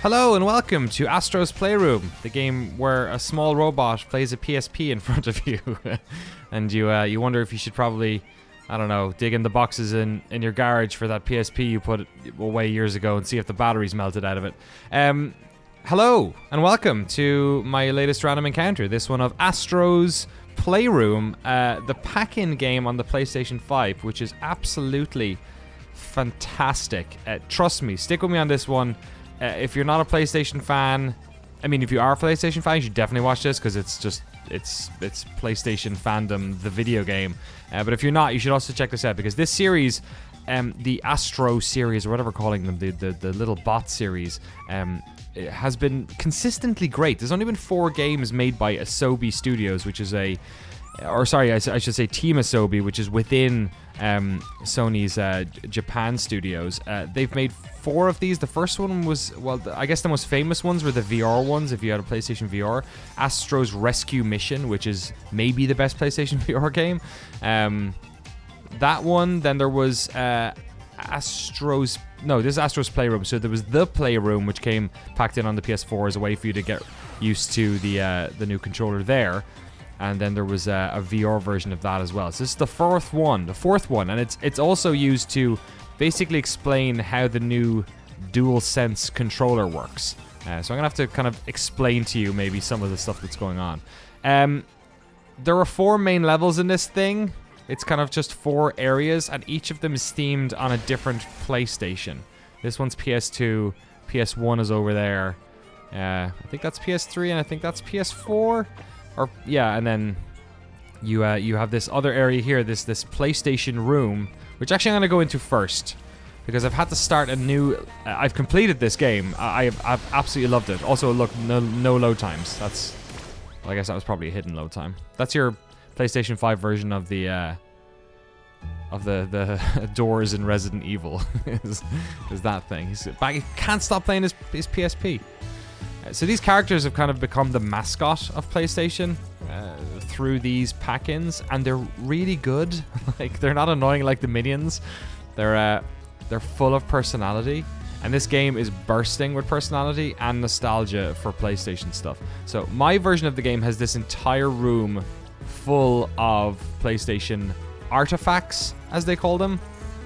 Hello and welcome to Astro's Playroom, the game where a small robot plays a PSP in front of you, and you wonder if you should probably, I don't know, dig in the boxes in your garage for that PSP you put away years ago and see if the batteries melted out of it. Hello and welcome to my latest random encounter. This one of Astro's Playroom, the pack-in game on the PlayStation 5, which is absolutely fantastic. Trust me, stick with me on this one. If you're not a PlayStation fan, I mean, if you are a PlayStation fan, you should definitely watch this because it's PlayStation fandom, the video game. But if you're not, you should also check this out because this series, the Astro series or whatever we're calling them, the little bot series, it has been consistently great. There's only been 4 games made by Asobi Studios, which is I should say Team Asobi, which is within Sony's Japan studios. They've made 4 of these. The first one was, well, I guess the most famous ones were the VR ones, if you had a PlayStation VR. Astro's Rescue Mission, which is maybe the best PlayStation VR game. That one, then there was this is Astro's Playroom. So there was the Playroom, which came packed in on the PS4 as a way for you to get used to the new controller there. And then there was a VR version of that as well. So this is the fourth one, and it's also used to basically explain how the new DualSense controller works. So I'm gonna have to kind of explain to you maybe some of the stuff that's going on. There are 4 main levels in this thing. It's kind of just 4 areas, and each of them is themed on a different PlayStation. This one's PS2, PS1 is over there. I think that's PS3, and I think that's PS4. And then you have this other area here, this PlayStation room, which actually I'm going to go into first because I've had to start a new. I've completed this game. I've absolutely loved it. Also, look, no load times. I guess that was probably a hidden load time. That's your PlayStation 5 version of the doors in Resident Evil. is that thing? He can't stop playing his PSP. So these characters have kind of become the mascot of PlayStation through these pack-ins, and they're really good. Like, they're not annoying like the minions. They're full of personality, and this game is bursting with personality and nostalgia for PlayStation stuff. So my version of the game has this entire room full of PlayStation artifacts, as they call them.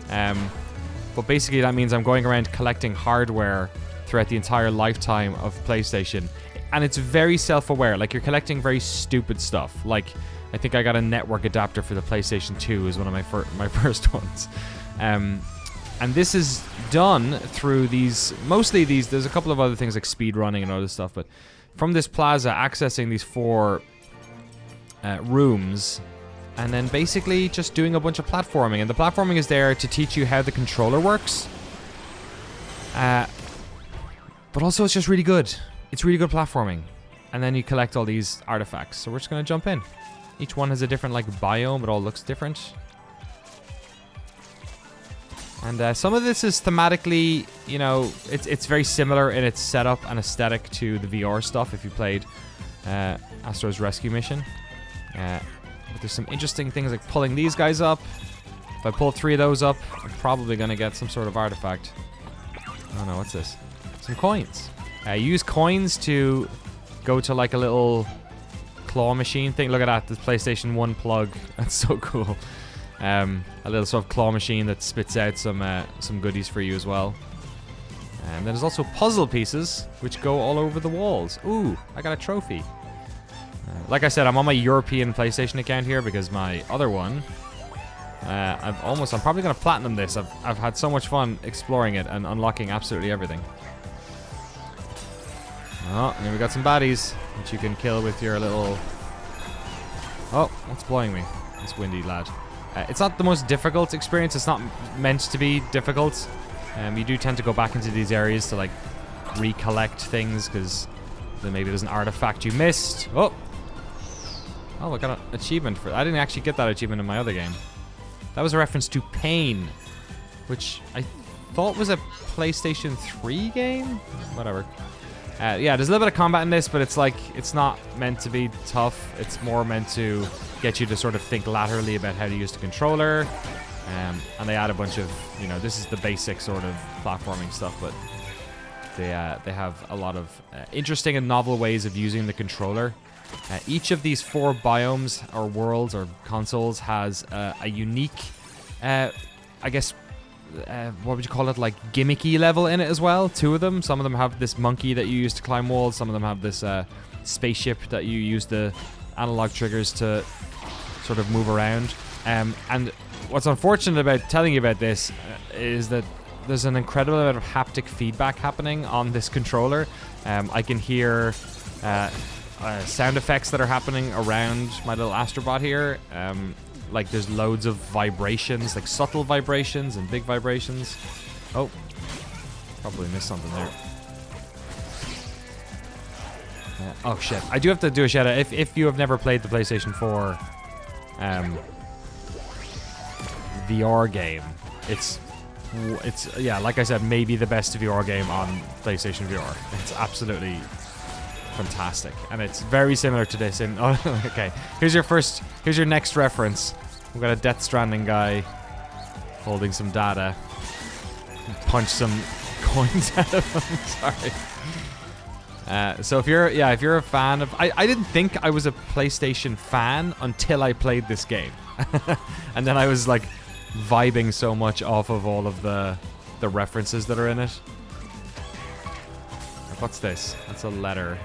But basically that means I'm going around collecting hardware throughout the entire lifetime of PlayStation, and it's very self-aware. Like, you're collecting very stupid stuff. Like, I think I got a network adapter for the PlayStation 2 is one of my first ones, and this is done through mostly these. There's a couple of other things like speed running and other stuff, but from this plaza, accessing these 4 rooms, and then basically just doing a bunch of platforming. And the platforming is there to teach you how the controller works. But also, it's just really good. It's really good platforming. And then you collect all these artifacts. So we're just going to jump in. Each one has a different, like, biome. It all looks different. And some of this is thematically, you know, it's very similar in its setup and aesthetic to the VR stuff if you played Astro's Rescue Mission. But there's some interesting things like pulling these guys up. If I pull 3 of those up, I'm probably going to get some sort of artifact. Oh no, what's this? Some coins. Use coins to go to like a little claw machine thing. Look at that, the PlayStation 1 plug. That's so cool. A little sort of claw machine that spits out some goodies for you as well. And then there's also puzzle pieces which go all over the walls. Ooh, I got a trophy. Like I said, I'm on my European PlayStation account here because my other one, I'm probably gonna platinum this. I've had so much fun exploring it and unlocking absolutely everything. Oh, and then we got some baddies, which you can kill with your little... Oh, what's blowing me? This windy lad. It's not the most difficult experience. It's not meant to be difficult. You do tend to go back into these areas to, like, recollect things, because then maybe there's an artifact you missed. Oh, I got an achievement for that. I didn't actually get that achievement in my other game. That was a reference to Pain, which I thought was a PlayStation 3 game? Whatever. Yeah, there's a little bit of combat in this, but it's like, it's not meant to be tough. It's more meant to get you to sort of think laterally about how to use the controller. And they add a bunch of, you know, this is the basic sort of platforming stuff, but They have a lot of interesting and novel ways of using the controller. Each of these 4 biomes or worlds or consoles has a unique, I guess, what would you call it, like gimmicky level in it as well. 2 of them. Some of them have this monkey that you use to climb walls. Some of them have this spaceship that you use the analog triggers to sort of move around. And what's unfortunate about telling you about this is that there's an incredible amount of haptic feedback happening on this controller. I can hear sound effects that are happening around my little Astrobot here. Like there's loads of vibrations, like subtle vibrations and big vibrations. Oh, probably missed something there. Oh shit, I do have to do a shout out. If you have never played the PlayStation 4 VR game, it's yeah, like I said, maybe the best VR game on PlayStation VR. It's absolutely fantastic, and it's very similar to this. In okay, here's your next reference. We've got a Death Stranding guy holding some data. Punch some coins out of him. Sorry. So if you're a fan of, I didn't think I was a PlayStation fan until I played this game, and then I was like vibing so much off of all of the references that are in it. What's this? That's a letter.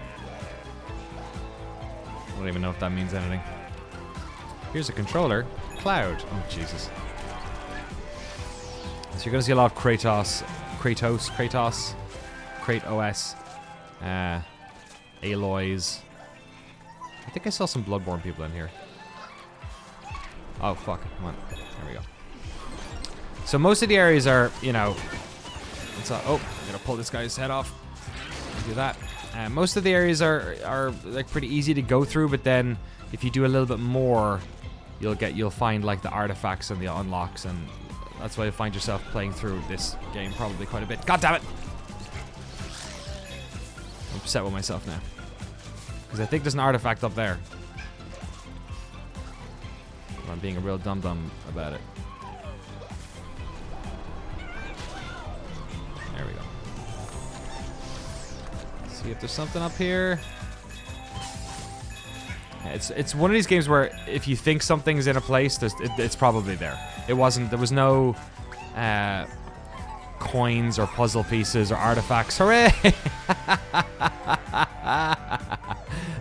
I don't even know if that means anything. Here's a controller. Cloud. Oh, Jesus. So you're going to see a lot of Kratos, Kratos, Aloys. I think I saw some Bloodborne people in here. Oh, fuck. Come on. There we go. So most of the areas are, you know... oh, I'm going to pull this guy's head off. Do that. Most of the areas are like pretty easy to go through, but then if you do a little bit more, you'll find like the artifacts and the unlocks, and that's why you find yourself playing through this game probably quite a bit. God damn it! I'm upset with myself now because I think there's an artifact up there. I'm being a real dum-dum about it. There we go. See if there's something up here. Yeah, it's one of these games where if you think something's in a place, it's probably there. There was no coins or puzzle pieces or artifacts. Hooray!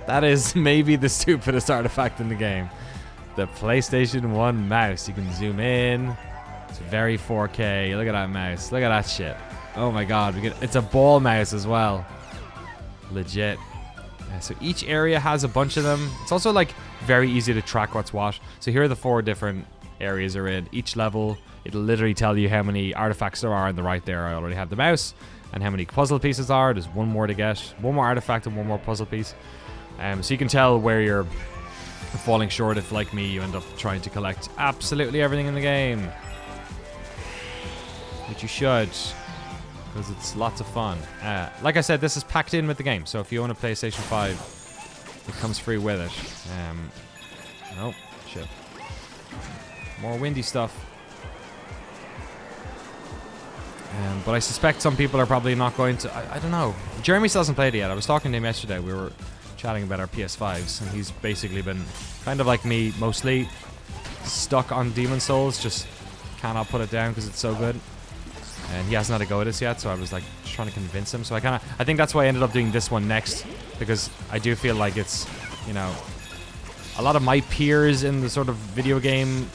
That is maybe the stupidest artifact in the game. The PlayStation 1 mouse. You can zoom in. It's very 4K. Look at that mouse. Look at that shit. Oh my god. It's a ball mouse as well. Legit. So each area has a bunch of them. It's also like very easy to track what's what. So here are the 4 different areas are in. Each level, it'll literally tell you how many artifacts there are on the right there. I already have the mouse. And how many puzzle pieces are. There's one more to get. One more artifact and one more puzzle piece. So you can tell where you're falling short if, like me, you end up trying to collect absolutely everything in the game. Which you should, because it's lots of fun. Like I said, this is packed in with the game, so if you own a PlayStation 5, it comes free with it. Oh, shit. More windy stuff. But I suspect some people are probably not going to... I don't know. Jeremy still hasn't played it yet. I was talking to him yesterday. We were chatting about our PS5s, and he's basically been kind of like me, mostly stuck on Demon's Souls, just cannot put it down because it's so good. And he hasn't had a go at this yet, so I was like trying to convince him. So I think that's why I ended up doing this one next, because I do feel like it's, you know, a lot of my peers in the sort of video game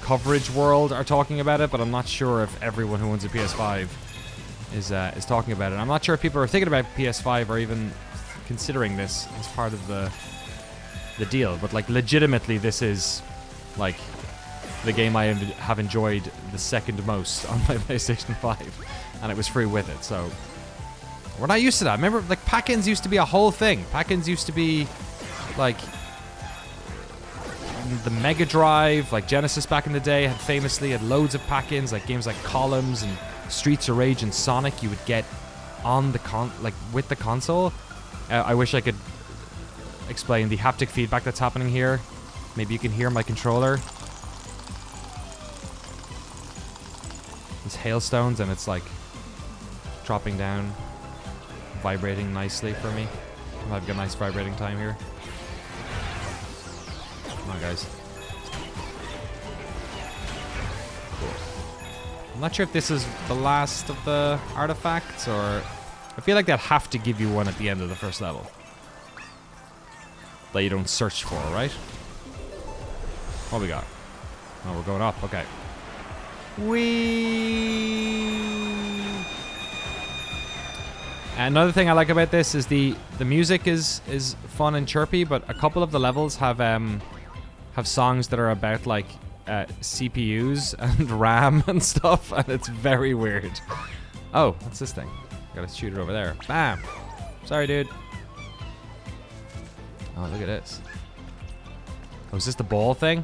coverage world are talking about it, but I'm not sure if everyone who owns a PS5 is talking about it. I'm not sure if people are thinking about PS5 or even considering this as part of the deal, but like legitimately this is like the game I have enjoyed the second most on my PlayStation 5, and it was free with it, so we're not used to that. Remember, like, pack-ins used to be a whole thing. Pack-ins used to be like the Mega Drive, like Genesis back in the day had loads of pack-ins, like games like Columns and Streets of Rage and Sonic you would get on the with the console. I wish I could explain the haptic feedback that's happening here. Maybe you can hear my controller. These hailstones, and it's like dropping down, vibrating nicely for me. I'm having a nice vibrating time here. Come on, guys. Cool. I'm not sure if this is the last of the artifacts, or... I feel like they'll have to give you one at the end of the first level. That you don't search for, right? What we got? Oh, we're going up. Okay. Whee! Another thing I like about this is the music is fun and chirpy, but a couple of the levels have songs that are about like CPUs and RAM and stuff, and it's very weird. Oh, what's this thing? Gotta shoot it over there. Bam! Sorry, dude. Oh, look at this. Oh, is this the ball thing?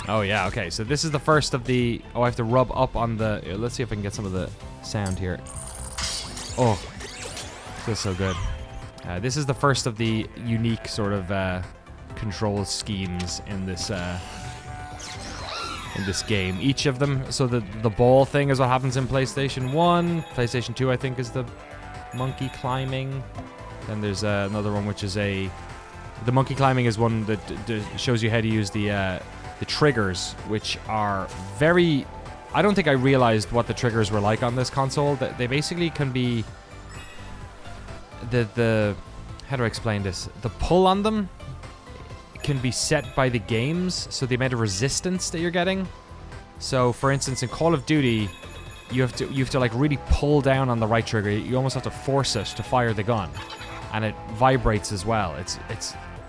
Oh, yeah, okay. So this is the first of the... Oh, I have to rub up on the... Let's see if I can get some of the sound here. Oh, feels so good. This is the first of the unique sort of control schemes in this game. Each of them... So the ball thing is what happens in PlayStation 1. PlayStation 2, I think, is the monkey climbing. Then there's another one which is a... The monkey climbing is one that shows you how to use the triggers, which are very... I don't think I realized what the triggers were like on this console. That they basically can be... The... How do I explain this? The pull on them can be set by the games, so the amount of resistance that you're getting. So, for instance, in Call of Duty, you have to like really pull down on the right trigger. You almost have to force it to fire the gun. And it vibrates as well. It's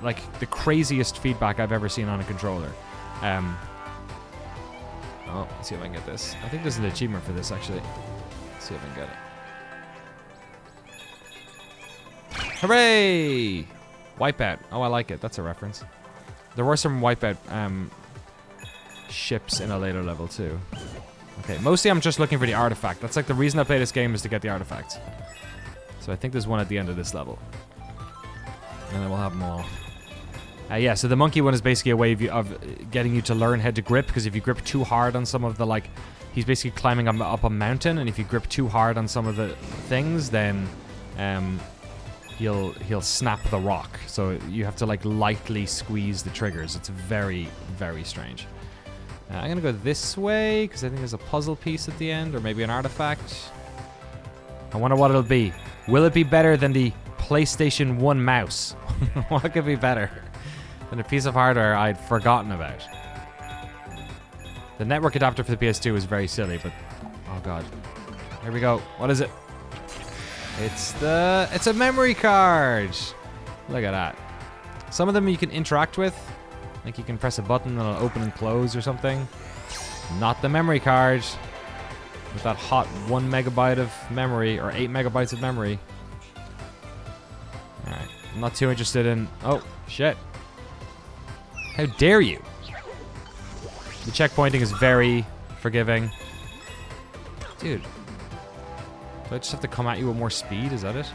like the craziest feedback I've ever seen on a controller. Oh, let's see if I can get this. I think there's an achievement for this, actually. Let's see if I can get it. Hooray! Wipeout. Oh, I like it. That's a reference. There were some Wipeout ships in a later level, too. Okay, mostly I'm just looking for the artifact. That's like the reason I play this game, is to get the artifacts. So I think there's one at the end of this level. And then we'll have them all. Yeah, so the monkey one is basically a way of getting you to learn how to grip, because if you grip too hard on some of the, like... He's basically climbing up a mountain, and if you grip too hard on some of the things, then he'll snap the rock. So you have to, like, lightly squeeze the triggers. It's very, very strange. I'm going to go this way, because I think there's a puzzle piece at the end, or maybe an artifact. I wonder what it'll be. Will it be better than the PlayStation 1 mouse? What could be better than a piece of hardware I'd forgotten about? The network adapter for the PS2 is very silly, but... Oh, God. Here we go. What is it? It's a memory card! Look at that. Some of them you can interact with. Like you can press a button and it'll open and close or something. Not the memory card. With that hot 1 megabyte of memory, or 8 megabytes of memory. Alright, I'm not too interested in... Oh, shit. How dare you? The checkpointing is very forgiving. Dude. Do I just have to come at you with more speed? Is that it?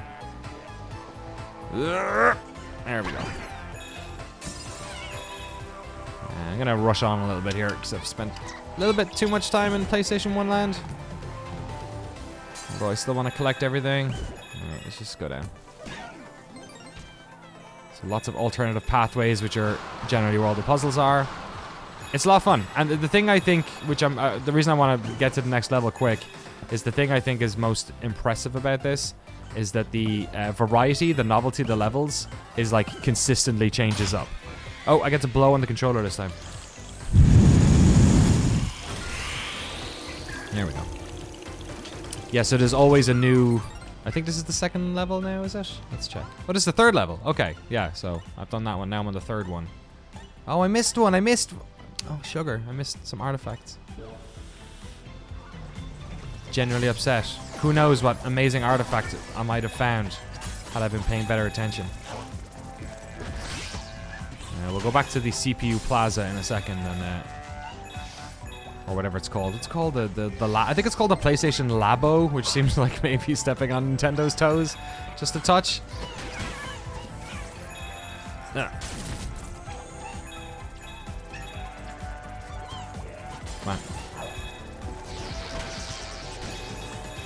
There we go. I'm gonna rush on a little bit here, because I've spent a little bit too much time in PlayStation 1 land. Bro, I still want to collect everything. Alright, let's just go down. So lots of alternative pathways, which are generally where all the puzzles are. It's a lot of fun. And the thing I think, which I'm... the reason I want to get to the next level quick, is the thing I think is most impressive about this, is that the variety, the novelty of the levels, is like consistently changes up. Oh, I get to blow on the controller this time. There we go. Yeah, so there's always a new... I think this is the second level now, is it? Let's check. What is the third level? Okay, yeah, so I've done that one. Now I'm on the third one. Oh, I missed one. I missed... Oh, sugar. I missed some artifacts. Genuinely upset. Who knows what amazing artifact I might have found had I been paying better attention. We'll go back to the CPU Plaza in a second, and or whatever it's called. It's called I think it's called the PlayStation Labo, which seems like maybe stepping on Nintendo's toes just a touch. Come on.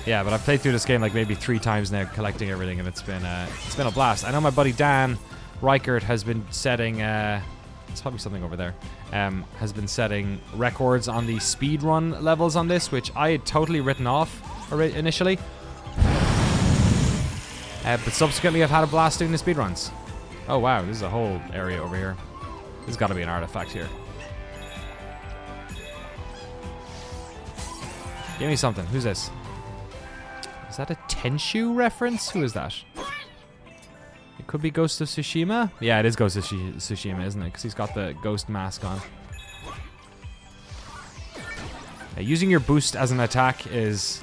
Yeah, but I've played through this game like maybe 3 times now, collecting everything, and it's been a blast. I know my buddy Dan Reichert has been setting, it's probably something over there, has been setting records on the speedrun levels on this, which I had totally written off initially. But subsequently I've had a blast doing the speedruns. Oh wow, this is a whole area over here. There's got to be an artifact here. Give me something. Who's this? Is that a Tenshu reference? Who is that? It could be Ghost of Tsushima? Yeah, it is Ghost of Tsushima, isn't it? Because he's got the ghost mask on. Yeah, using your boost as an attack is...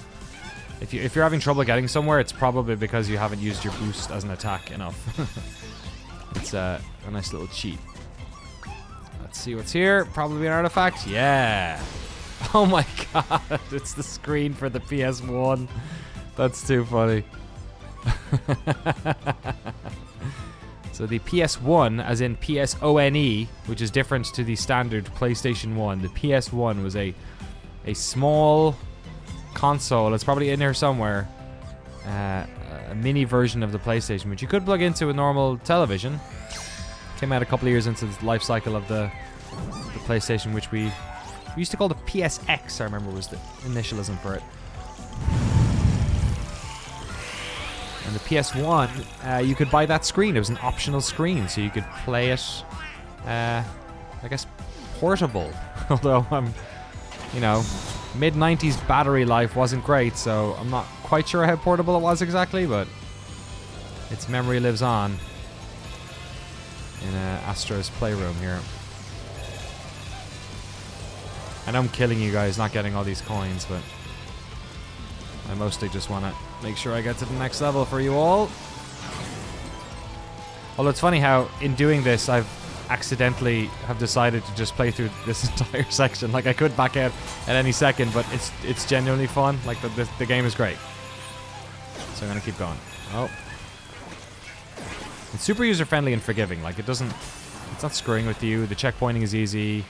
If you're having trouble getting somewhere, it's probably because you haven't used your boost as an attack enough. It's a nice little cheat. Let's see what's here. Probably an artifact. Yeah. Oh my god. It's the screen for the PS1. That's too funny. So the PS1, as in PSONE, which is different to the standard PlayStation 1. The PS1 was a small console. It's probably in here somewhere. A mini version of the PlayStation, which you could plug into a normal television. Came out a couple of years into the life cycle of the PlayStation, which we used to call the PSX, I remember was the initialism for it. And the PS1, you could buy that screen. It was an optional screen, so you could play it, I guess, portable. Although mid-90s battery life wasn't great, so I'm not quite sure how portable it was exactly, but its memory lives on in Astro's Playroom here. I know I'm killing you guys not getting all these coins, but I mostly just want to make sure I get to the next level for you all. Although it's funny how in doing this I've accidentally have decided to just play through this entire section. Like I could back out at any second, but it's genuinely fun. Like the game is great. So I'm gonna keep going. Oh. It's super user friendly and forgiving. Like it's not screwing with you. The checkpointing is easy.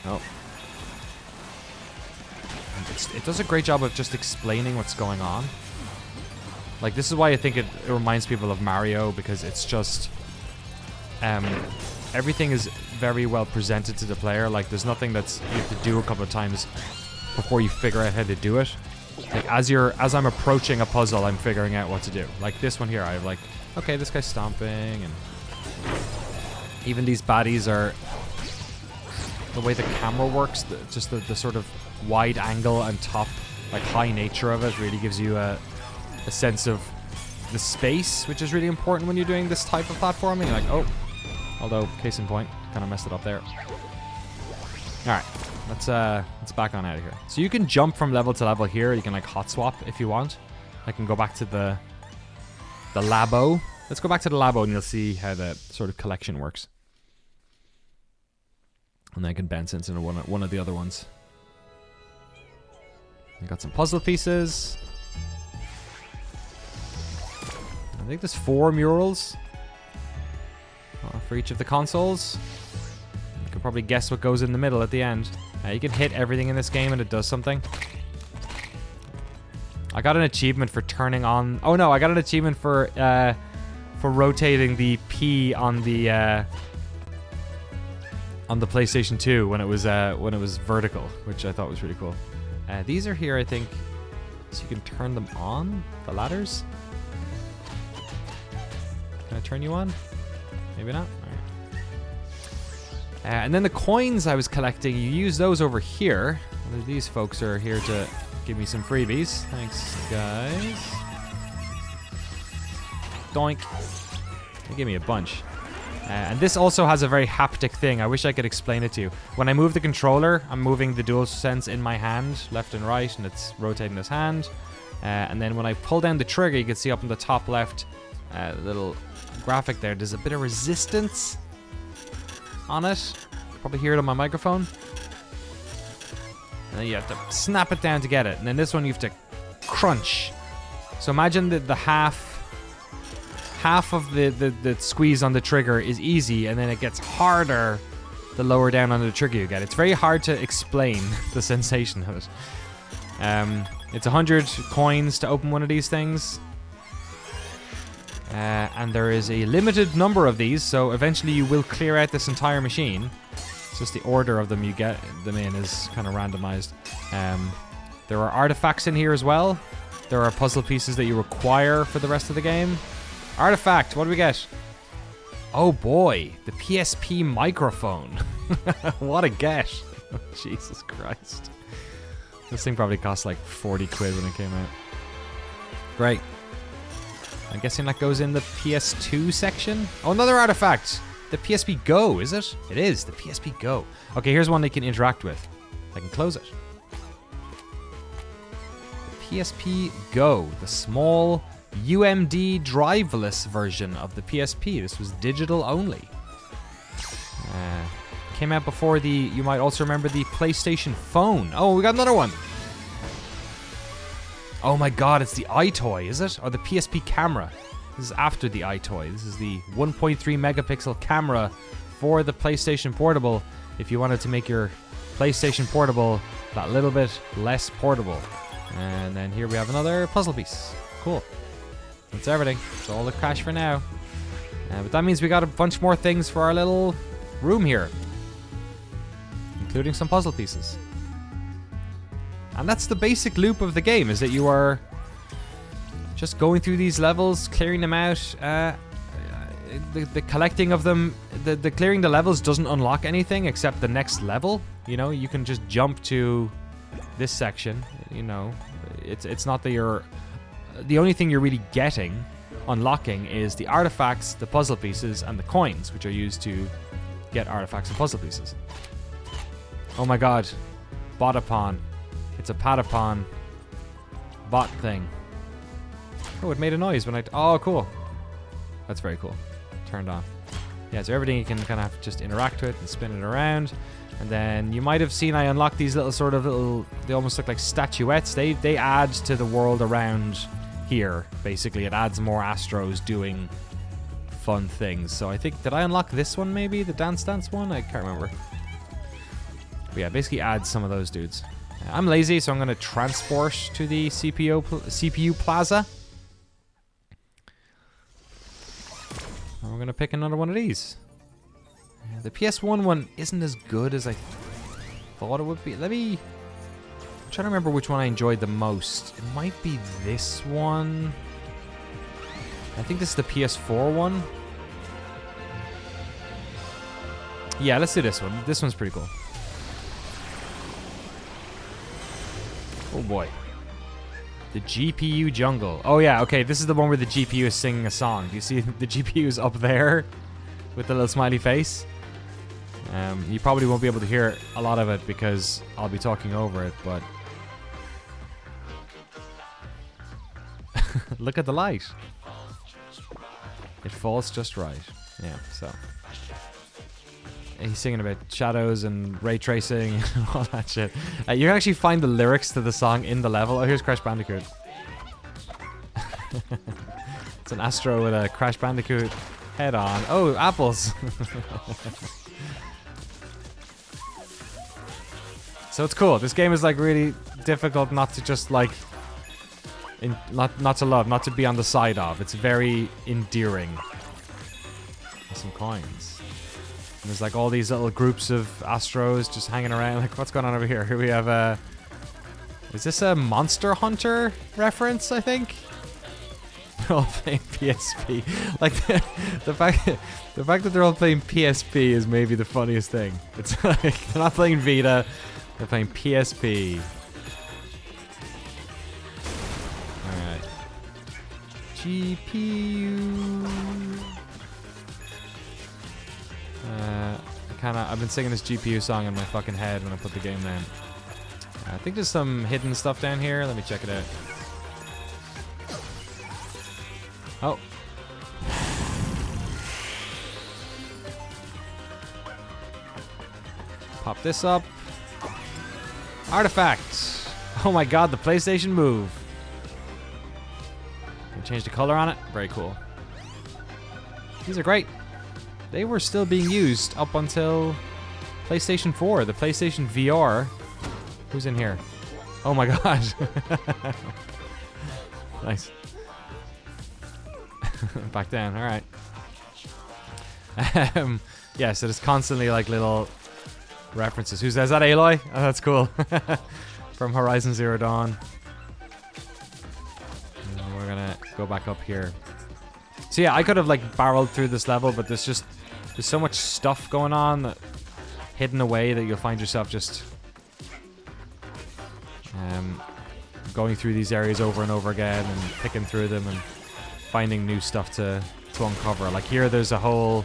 Oh. It does a great job of just explaining what's going on. Like this is why I think it reminds people of Mario, because it's just everything is very well presented to the player. Like there's nothing that's you have to do a couple of times before you figure out how to do it. Like as I'm approaching a puzzle, I'm figuring out what to do. Like this one here, I have like, okay, this guy's stomping, and even these baddies are the way the camera works, just the sort of wide angle and top, like high nature of it really gives you a sense of the space, which is really important when you're doing this type of platforming. You're like, oh, although case in point, kind of messed it up there. All right, let's back on out of here. So you can jump from level to level here. You can like hot swap if you want. I can go back to the labo. Let's go back to the labo and you'll see how the sort of collection works. And then I can bounce into one of the other ones. I got some puzzle pieces. I think there's 4 murals for each of the consoles. You can probably guess what goes in the middle at the end. You can hit everything in this game and it does something. I got an achievement for turning on... Oh no, I got an achievement for rotating the P on the PlayStation 2 when it was vertical, which I thought was really cool. These are here, I think, so you can turn them on, the ladders. Can I turn you on? Maybe not. All right. And then the coins I was collecting, you use those over here. These folks are here to give me some freebies. Thanks, guys. Doink. They give me a bunch. And this also has a very haptic thing. I wish I could explain it to you. When I move the controller, I'm moving the DualSense in my hand, left and right, and it's rotating this hand. And then when I pull down the trigger, you can see up in the top left, little graphic there, there's a bit of resistance on it. You can probably hear it on my microphone. And then you have to snap it down to get it. And then this one you have to crunch. So imagine the half of the squeeze on the trigger is easy, and then it gets harder the lower down on the trigger you get. It's very hard to explain the sensation of it. It's 100 coins to open one of these things. And there is a limited number of these, so eventually you will clear out this entire machine. It's just the order of them you get them in is kind of randomized. There are artifacts in here as well. There are puzzle pieces that you require for the rest of the game. Artifact, what do we get? Oh boy, the PSP microphone. What a get. Oh, Jesus Christ. This thing probably cost like 40 quid when it came out. Great. I'm guessing that goes in the PS2 section. Oh, another artifact. The PSP Go, is it? It is, the PSP Go. Okay, here's one they can interact with. I can close it. The PSP Go, the small UMD driveless version of the PSP. This was digital only. Came out before the, you might also remember the PlayStation phone. Oh, we got another one. Oh my god, it's the iToy, is it? Or the PSP camera. This is after the iToy. This is the 1.3 megapixel camera for the PlayStation Portable. If you wanted to make your PlayStation Portable that little bit less portable. And then here we have another puzzle piece. Cool. That's everything. That's all the cash for now. But that means we got a bunch more things for our little room here. Including some puzzle pieces. And that's the basic loop of the game, is that you are just going through these levels, clearing them out. The collecting of them, the clearing the levels doesn't unlock anything except the next level. You know, you can just jump to this section. You know, it's not that you're... The only thing you're really getting, unlocking, is the artifacts, the puzzle pieces, and the coins, which are used to get artifacts and puzzle pieces. Oh my god. Botapon. It's a Patapon bot thing. Oh, it made a noise when I... Oh, cool. That's very cool. Turned on. Yeah, so everything you can kind of just interact with and spin it around. And then you might have seen I unlocked these little sort of little... They almost look like statuettes. They add to the world around here. Basically, it adds more Astros doing fun things. So I think... Did I unlock this one maybe? The Dance Dance one? I can't remember. But yeah, basically add some of those dudes. I'm lazy, so I'm going to transport to the CPU Plaza. And we're going to pick another one of these. The PS1 one isn't as good as I thought it would be. Let me... I'm trying to remember which one I enjoyed the most. It might be this one. I think this is the PS4 one. Yeah, let's do this one. This one's pretty cool. Oh boy. The GPU jungle. Oh yeah, okay, this is the one where the GPU is singing a song. Do you see the GPU is up there with the little smiley face? You probably won't be able to hear a lot of it because I'll be talking over it, but... Look at the light. It falls just right. Yeah, so... He's singing about shadows and ray tracing and all that shit. You can actually find the lyrics to the song in the level. Oh, here's Crash Bandicoot. It's an Astro with a Crash Bandicoot head on. Oh, apples. So it's cool. This game is like really difficult not to just like... not to love, not to be on the side of. It's very endearing. Some coins. And there's like all these little groups of Astros just hanging around. Like, what's going on over here? Here we have a... Is this a Monster Hunter reference, I think? They're all playing PSP. Like, the fact that they're all playing PSP is maybe the funniest thing. It's like, they're not playing Vita, they're playing PSP. Alright. GPU... I've been singing this GPU song in my fucking head when I put the game down. I think there's some hidden stuff down here. Let me check it out. Oh. Pop this up. Artifact. Oh my god, the PlayStation Move. Can change the color on it. Very cool. These are great. They were still being used up until PlayStation 4, the PlayStation VR. Who's in here? Oh my god. Nice. Back down. All right. Yeah, so there's constantly like little references. Who's that? Is that Aloy? Oh, that's cool. From Horizon Zero Dawn. And we're gonna go back up here. So yeah, I could have like barreled through this level, but there's so much stuff going on that, hidden away, that you'll find yourself just going through these areas over and over again and picking through them and finding new stuff to uncover. Like here, there's a whole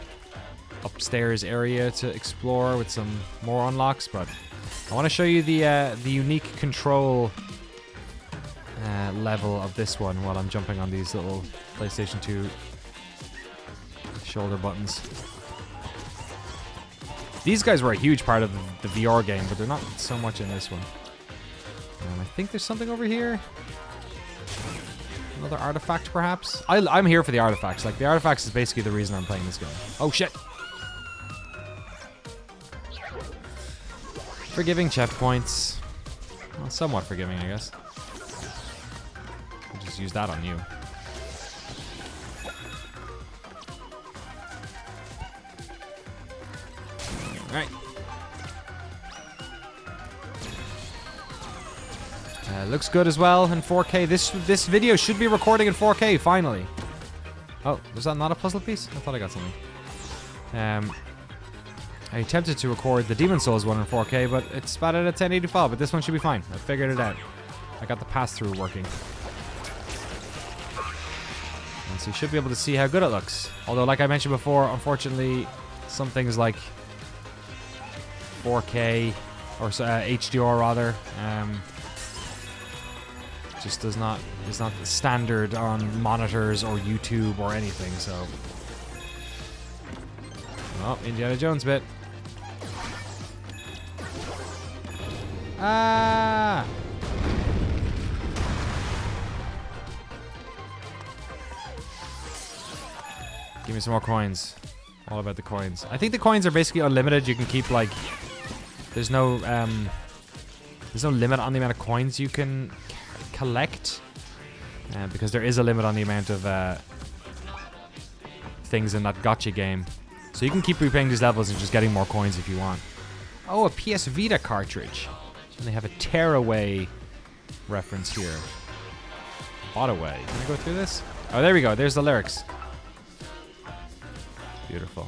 upstairs area to explore with some more unlocks, but I want to show you the unique control level of this one while I'm jumping on these little PlayStation 2 shoulder buttons. These guys were a huge part of the VR game, but they're not so much in this one. I think there's something over here. Another artifact, perhaps? I'm here for the artifacts. Like, the artifacts is basically the reason I'm playing this game. Oh, shit! Forgiving checkpoints. Well, somewhat forgiving, I guess. I'll just use that on you. Alright. Looks good as well in 4K. This video should be recording in 4K, finally. Oh, was that not a puzzle piece? I thought I got something. I attempted to record the Demon Souls one in 4K, but it's spat at a 1080 file, but this one should be fine. I figured it out. I got the pass-through working. And so you should be able to see how good it looks. Although, like I mentioned before, unfortunately, some things like 4K, or HDR rather, just is not standard on monitors or YouTube or anything, so... Oh, Indiana Jones bit. Ah! Give me some more coins. All about the coins. I think the coins are basically unlimited. You can keep like... There's no limit on the amount of coins you can collect. Because there is a limit on the amount of things in that gacha game. So you can keep replaying these levels and just getting more coins if you want. Oh, a PS Vita cartridge. And they have a tearaway reference here. Botaway. Can I go through this? Oh, there we go. There's the lyrics. Beautiful.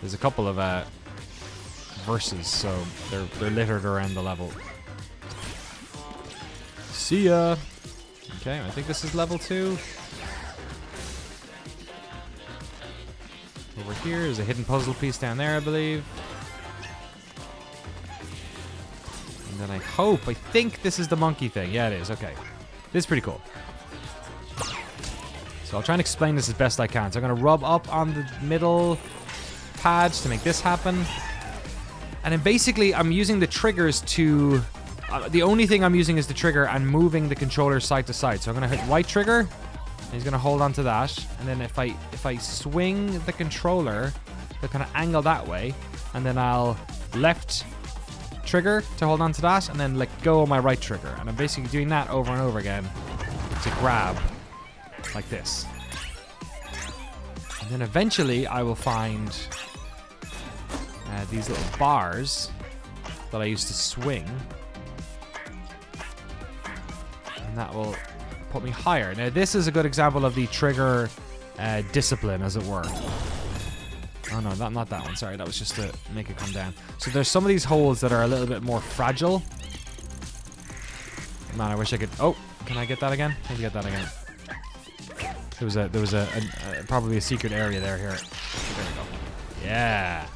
There's a couple of verses, so they're littered around the level. See ya. Okay, I think this is level 2. Over here is a hidden puzzle piece down there, I believe. And then I think this is the monkey thing. Yeah, it is. Okay. This is pretty cool. So I'll try and explain this as best I can. So I'm going to rub up on the middle pads to make this happen. And then basically I'm using the triggers to... the only thing I'm using is the trigger and moving the controller side to side. So I'm going to hit right trigger. He's gonna hold on to that, and then if I swing the controller, they'll kind of angle that way, and then I'll left trigger to hold on to that, and then let go of my right trigger, and I'm basically doing that over and over again to grab like this. And then eventually I will find these little bars that I used to swing, and that will put me higher. Now this is a good example of the trigger discipline, as it were. Oh no, not that one. Sorry, that was just to make it come down. So there's some of these holes that are a little bit more fragile. Man, I wish I could... Oh, can I get that again? Maybe get that again. There was probably a secret area there. Here. There we go. Yeah.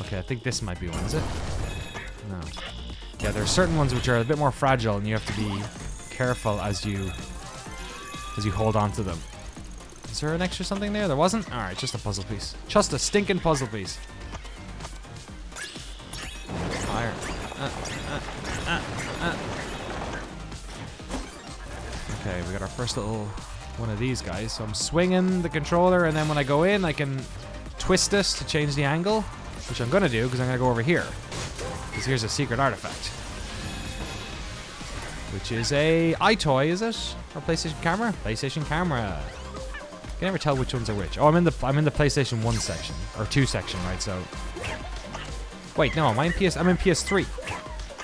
Okay, I think this might be one. Is it? No. Yeah, there are certain ones which are a bit more fragile, and you have to be careful as you hold on to them. Is there an extra something there? There wasn't? Alright, just a puzzle piece. Just a stinking puzzle piece. Fire. Okay, we got our first little one of these guys. So I'm swinging the controller, and then when I go in, I can twist this to change the angle, which I'm going to do because I'm going to go over here. Because here's a secret artifact. Which is a iToy, is it? Or PlayStation camera? PlayStation camera. I can never tell which ones are which. Oh, I'm in the PlayStation 1 section. Or 2 section, right? So... Wait, no, I'm in PS3.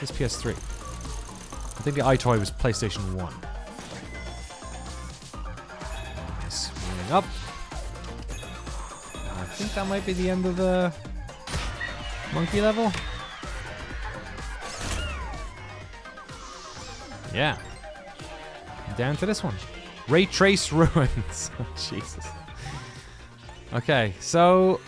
It's PS3. I think the iToy was PlayStation 1. Nice. Moving up. I think that might be the end of the monkey level. Yeah. Down to this one. Ray Trace Ruins. Oh, Jesus. Okay, so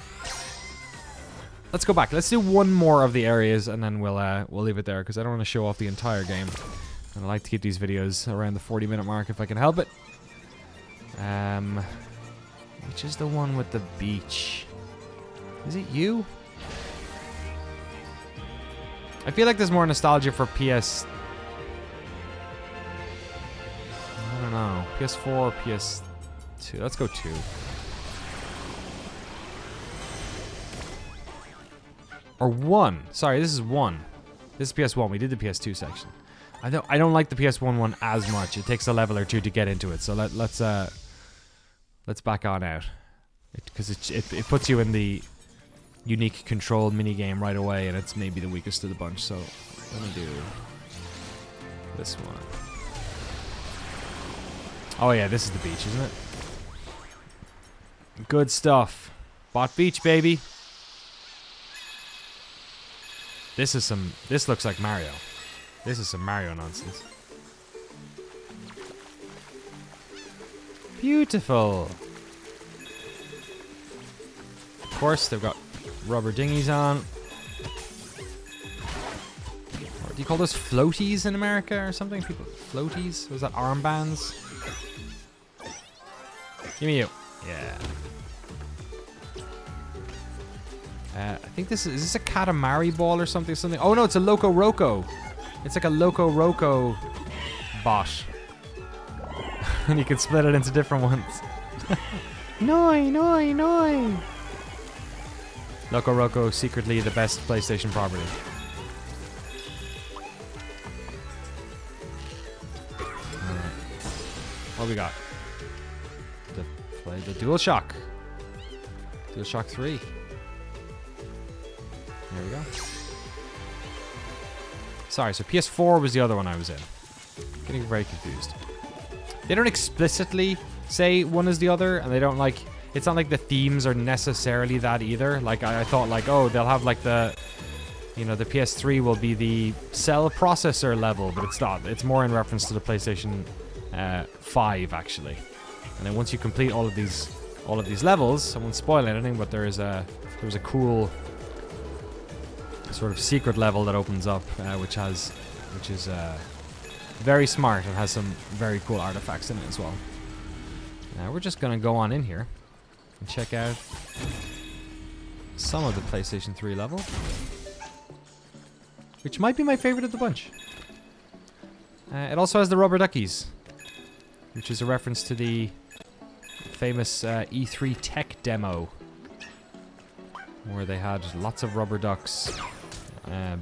let's go back. Let's do one more of the areas, and then we'll leave it there because I don't want to show off the entire game. And I like to keep these videos around the 40-minute mark if I can help it. Which is the one with the beach? Is it you? I feel like there's more nostalgia for PS. I don't know. PS4 or PS2. Let's go 2. Or 1. Sorry, this is 1. This is PS1. We did the PS2 section. I don't like the PS1 one as much. It takes a level or two to get into it. So let's back on out. Because it puts you in the unique control minigame right away, and it's maybe the weakest of the bunch. So let me do this one. Oh yeah, this is the beach, isn't it? Good stuff. Bot beach, baby. This looks like Mario. This is some Mario nonsense. Beautiful. Of course, they've got rubber dinghies on. Or do you call those floaties in America or something? People, floaties? Was that armbands? Give me you. Yeah. I think is this a Katamari ball or something? Oh no, it's a Loco Roco. It's like a Loco Roco bot. And you can split it into different ones. Noi. Loco Roco, secretly the best PlayStation property. What we got? The DualShock. DualShock 3. There we go. Sorry, so PS4 was the other one I was in. Getting very confused. They don't explicitly say one is the other, and they don't like... It's not like the themes are necessarily that either. Like, I thought, like, oh, they'll have, like, the... You know, the PS3 will be the cell processor level, but it's not. It's more in reference to the PlayStation 5, actually. And then once you complete all of these levels, I won't spoil anything, but there was a cool sort of secret level that opens up, which is very smart and has some very cool artifacts in it as well. Now we're just gonna go on in here and check out some of the PlayStation 3 level, which might be my favorite of the bunch. It also has the rubber duckies, which is a reference to the famous E3 tech demo, where they had lots of rubber ducks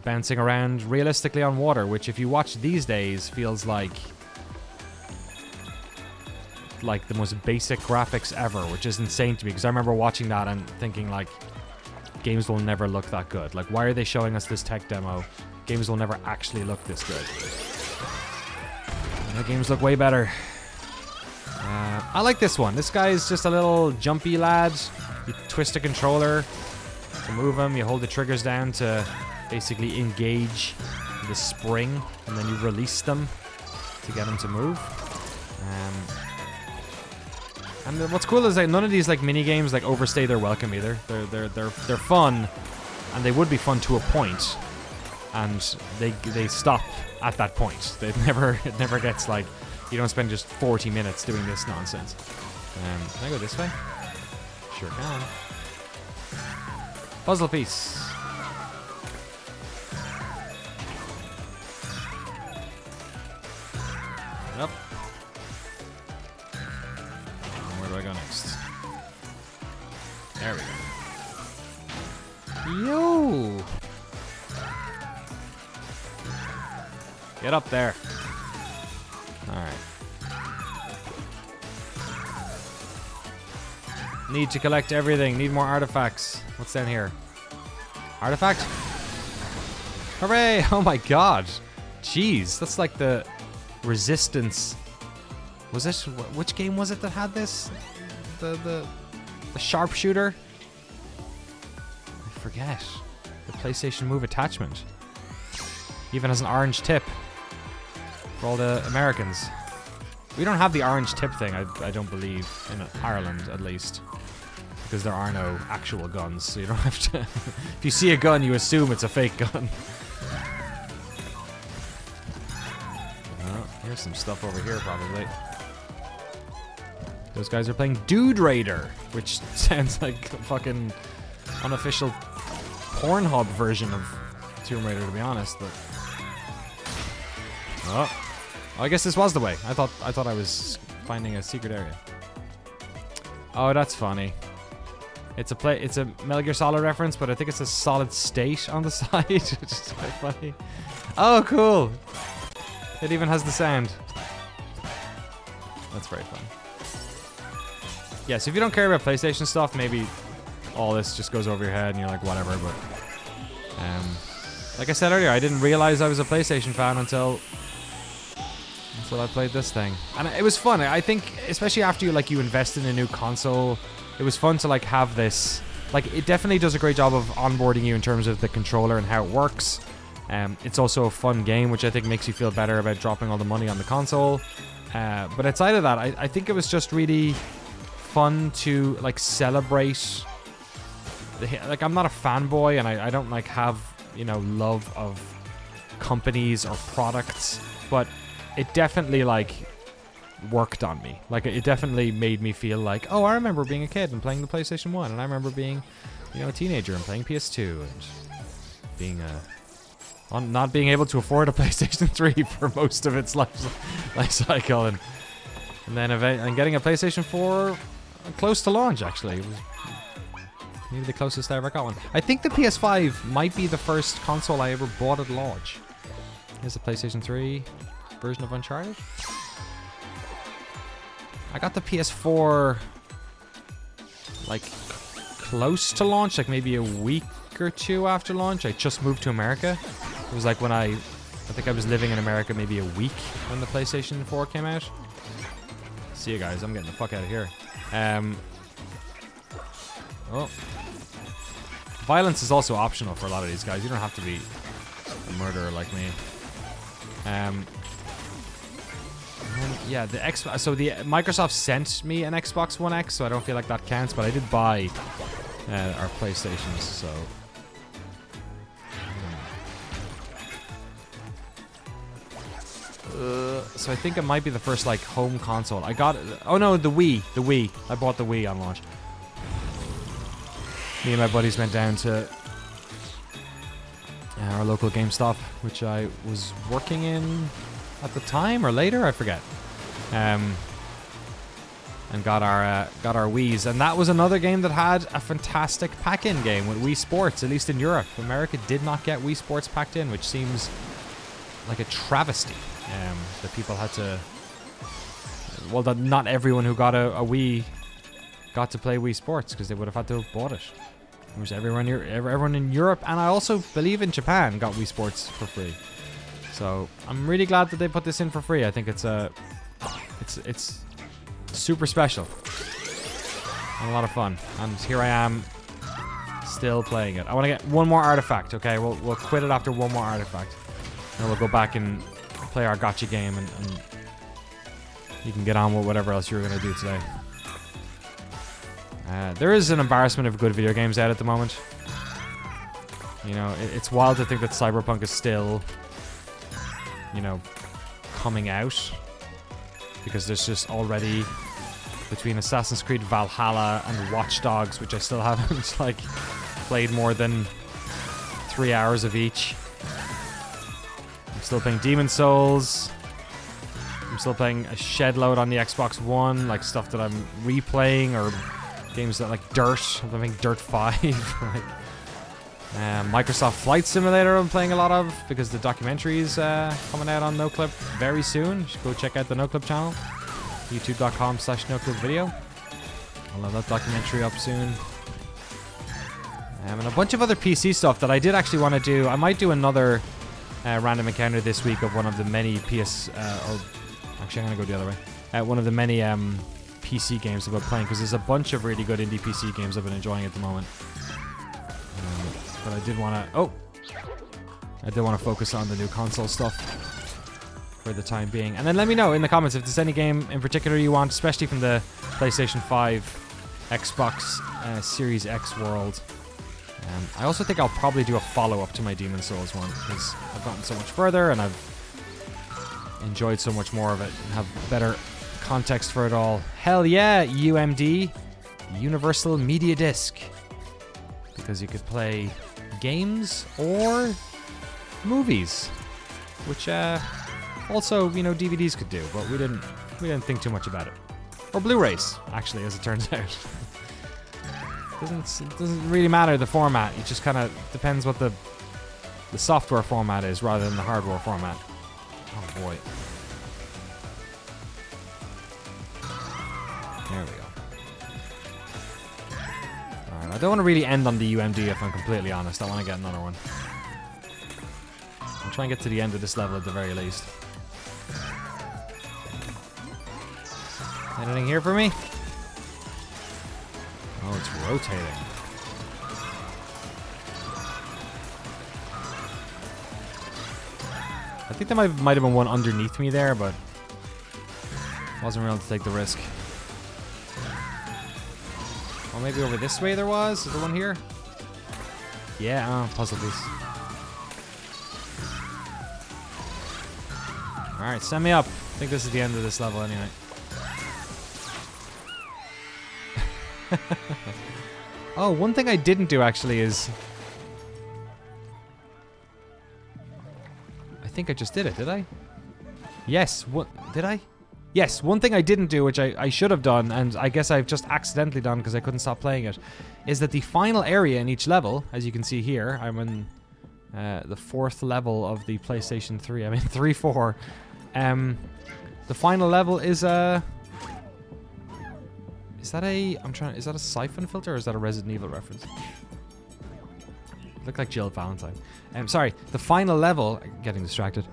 bouncing around realistically on water, which if you watch these days feels like the most basic graphics ever, which is insane to me, because I remember watching that and thinking, like, games will never look that good. Like, why are they showing us this tech demo? Games will never actually look this good. And the games look way better. I like this one. This guy is just a little jumpy lad. You twist a controller to move him. You hold the triggers down to basically engage the spring, and then you release them to get him to move. And what's cool is that none of these like mini games like overstay their welcome either. They're fun, and they would be fun to a point, and they stop at that point. It never gets like, you don't spend just 40 minutes doing this nonsense. Can I go this way? Sure can. Puzzle piece. Up. And where do I go next? There we go. Yo! Get up there. Alright. Need to collect everything. Need more artifacts. What's down here? Artifact? Hooray! Oh my god. Jeez, that's like the Resistance. Was this... Which game was it that had this? The sharpshooter? I forget. The PlayStation Move attachment. Even has an orange tip. For all the Americans. We don't have the orange tip thing, I don't believe. In Ireland, at least. Because there are no actual guns, so you don't have to... If you see a gun, you assume it's a fake gun. Oh, here's some stuff over here, probably. Those guys are playing Dude Raider, which sounds like a fucking unofficial Pornhub version of Tomb Raider, to be honest. But oh, I guess this was the way. I thought I was finding a secret area. Oh, that's funny. It's a Metal Gear Solid reference, but I think it's a Solid State on the side, which is quite funny. Oh, cool! It even has the sound. That's very fun. Yeah, so if you don't care about PlayStation stuff, maybe all this just goes over your head and you're like, whatever, but... like I said earlier, I didn't realize I was a PlayStation fan until I played this thing. And it was fun. I think, especially after you invest in a new console, it was fun to like have this. Like, it definitely does a great job of onboarding you in terms of the controller and how it works. It's also a fun game, which I think makes you feel better about dropping all the money on the console. But outside of that, I think it was just really fun to like celebrate. Like, I'm not a fanboy, and I don't like have, you know, love of companies or products, but it definitely like worked on me. Like, it definitely made me feel like, oh, I remember being a kid and playing the PlayStation 1, and I remember being, you know, a teenager and playing PS2 and being not being able to afford a PlayStation 3 for most of its life cycle, and then getting a PlayStation 4 close to launch. Actually, it was maybe the closest I ever got one. I think the PS5 might be the first console I ever bought at launch. Here's the PlayStation 3 version of Uncharted. I got the PS4 like close to launch, like maybe a week or two after launch. I just moved to America. It was like when I think I was living in America maybe a week when the PlayStation 4 came out. See you guys, I'm getting the fuck out of here. Oh. Violence is also optional for a lot of these guys. You don't have to be a murderer like me. Yeah, the Microsoft sent me an Xbox One X, so I don't feel like that counts, but I did buy our PlayStations, so... So I think it might be the first, like, home console. I got... Oh, no, the Wii. I bought the Wii on launch. Me and my buddies went down to our local GameStop, which I was working in at the time, or later, I forget. And got our Wiis. And that was another game that had a fantastic pack-in game with Wii Sports, at least in Europe. America did not get Wii Sports packed in, which seems like a travesty. That people had to... Well, that not everyone who got a Wii got to play Wii Sports, because they would have had to have bought it. It was everyone in Europe, and I also believe in Japan, got Wii Sports for free. So I'm really glad that they put this in for free. I think it's super special and a lot of fun. And here I am, still playing it. I want to get one more artifact. Okay, we'll quit it after one more artifact, and we'll go back and play our gotcha game, and you can get on with whatever else you're gonna do today. There is an embarrassment of good video games out at the moment. You know, it's wild to think that Cyberpunk is still, you know, coming out, because there's just already, between Assassin's Creed Valhalla and Watch Dogs, which I still haven't like played more than 3 hours of each. I'm still playing Demon Souls. I'm still playing a shed load on the Xbox One, like stuff that I'm replaying, or games that like Dirt. I'm playing Dirt 5. Like, Microsoft Flight Simulator I'm playing a lot of because the documentary is coming out on NoClip very soon. You should go check out the NoClip channel. youtube.com/NoClipVideo. I'll have that documentary up soon. And a bunch of other PC stuff that I did actually want to do. I might do another random encounter this week of one of the many actually I'm going to go the other way. One of the many PC games I've been playing because there's a bunch of really good indie PC games I've been enjoying at the moment. But I did want to focus on the new console stuff for the time being. And then let me know in the comments if there's any game in particular you want, especially from the PlayStation 5, Xbox Series X world. I also think I'll probably do a follow-up to my Demon's Souls one because I've gotten so much further and I've enjoyed so much more of it and have better context for it all. Hell yeah, UMD, Universal Media Disc. Because you could play games or movies, which also, you know, DVDs could do, but we didn't think too much about it. Or Blu-rays, actually, as it turns out. It doesn't really matter the format. It just kind of depends what the software format is rather than the hardware format. Oh boy. There we go. I don't want to really end on the UMD if I'm completely honest. I want to get another one. I'll try and get to the end of this level at the very least. Anything here for me? Oh, it's rotating. I think there might have been one underneath me there, but wasn't willing to take the risk. Or maybe over this way there was? Is there one here? Yeah, puzzle piece. Alright, send me up. I think this is the end of this level anyway. Oh, one thing I didn't do actually is... I think I just did it, did I? Yes, what... Did I? Yes, one thing I didn't do, which I should have done, and I guess I've just accidentally done because I couldn't stop playing it, is that the final area in each level, as you can see here, I'm in the 4th level of the PlayStation 3. I'm in 3-4. The final level is a... Is that a siphon filter or is that a Resident Evil reference? Look like Jill Valentine. Sorry, the final level, getting distracted,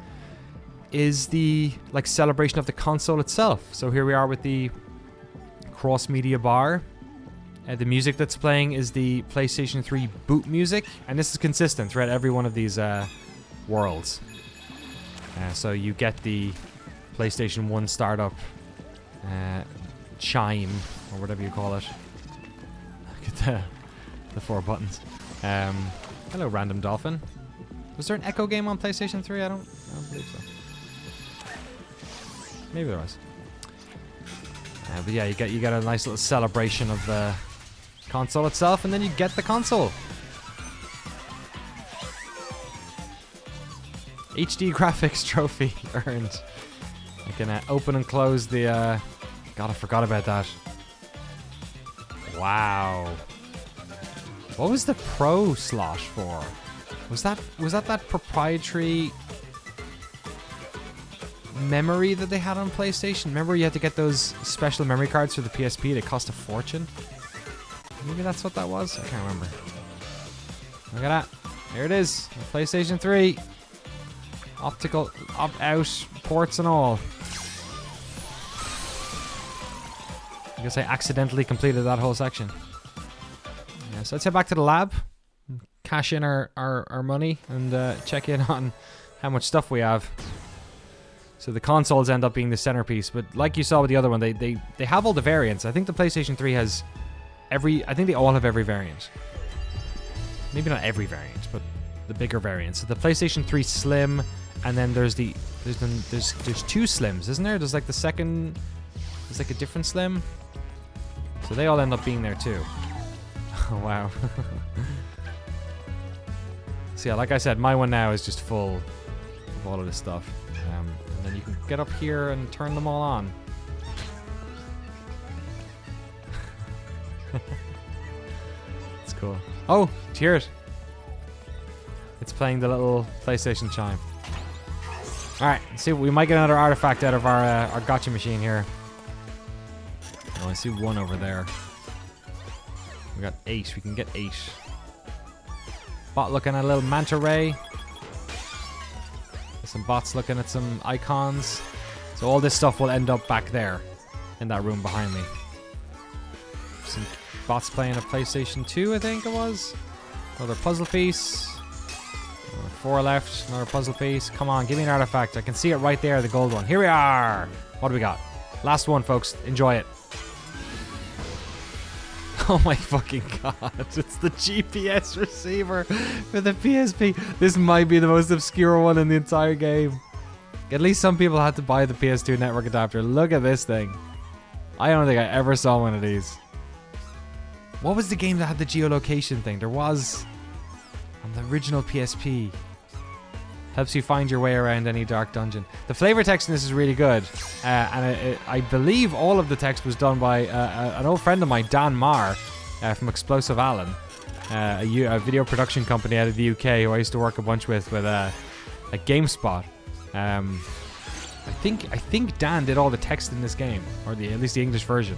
is the like celebration of the console itself. So here we are with the cross-media bar. The music that's playing is the PlayStation 3 boot music, and this is consistent throughout every one of these worlds. So you get the PlayStation 1 startup chime, or whatever you call it. Look at the 4 buttons. Hello, Random Dolphin. Was there an Echo game on PlayStation 3? I don't believe so. Maybe there was. But yeah, you get a nice little celebration of the console itself, and then you get the console. HD graphics trophy earned. I can open and close the... God, I forgot about that. Wow. What was the Pro slot for? Was that proprietary memory that they had on PlayStation? Remember you had to get those special memory cards for the PSP that cost a fortune? Maybe that's what that was? I can't remember. Look at that. There it is. PlayStation 3. Optical opt-out ports and all. I guess I accidentally completed that whole section. Yeah, so let's head back to the lab, cash in our money, and check in on how much stuff we have. So the consoles end up being the centerpiece, but like you saw with the other one, they have all the variants. I think the PlayStation 3 has I think they all have every variant. Maybe not every variant, but the bigger variants. So the PlayStation 3 Slim, and then there's two Slims, isn't there? There's like the second, there's like a different Slim. So they all end up being there too. Oh wow. So yeah, like I said, my one now is just full of all of this stuff. And then you can get up here and turn them all on. It's cool. Oh, cheers. It's playing the little PlayStation chime. Alright, let's see. We might get another artifact out of our gotcha machine here. Oh, I see one over there. We got 8. We can get 8. Bot looking at a little manta ray. Some bots looking at some icons. So all this stuff will end up back there in that room behind me. Some bots playing a PlayStation 2, I think it was. Another puzzle piece. 4 left. Another puzzle piece. Come on, give me an artifact. I can see it right there, the gold one. Here we are. What do we got? Last one, folks. Enjoy it. Oh my fucking god. It's the GPS receiver for the PSP. This might be the most obscure one in the entire game. At least some people had to buy the PS2 network adapter. Look at this thing. I don't think I ever saw one of these. What was the game that had the geolocation thing? There was on the original PSP. Helps you find your way around any dark dungeon. The flavor text in this is really good. And I believe all of the text was done by an old friend of mine, Dan Marr, from Explosive Alan. A video production company out of the UK who I used to work a bunch with at GameSpot. I think Dan did all the text in this game, or at least the English version.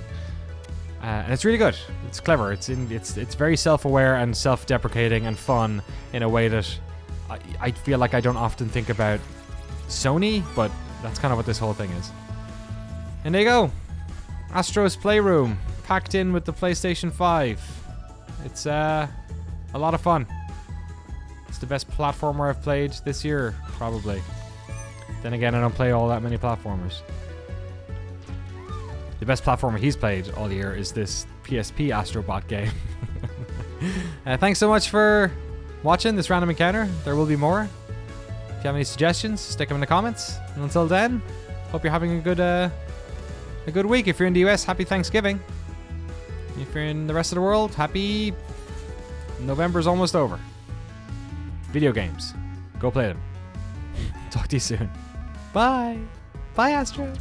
And it's really good. It's clever. It's very self-aware and self-deprecating and fun in a way that I feel like I don't often think about Sony, but that's kind of what this whole thing is. And there you go. Astro's Playroom, packed in with the PlayStation 5. It's a lot of fun. It's the best platformer I've played this year, probably. Then again, I don't play all that many platformers. The best platformer he's played all year is this PSP Astrobot game. Thanks so much for watching this random encounter. There will be more. If you have any suggestions, stick them in the comments. And until then, hope you're having a good week. If you're in the US, happy Thanksgiving. If you're in the rest of the world, happy November's almost over. Video games. Go play them. Talk to you soon. Bye. Bye, Astro.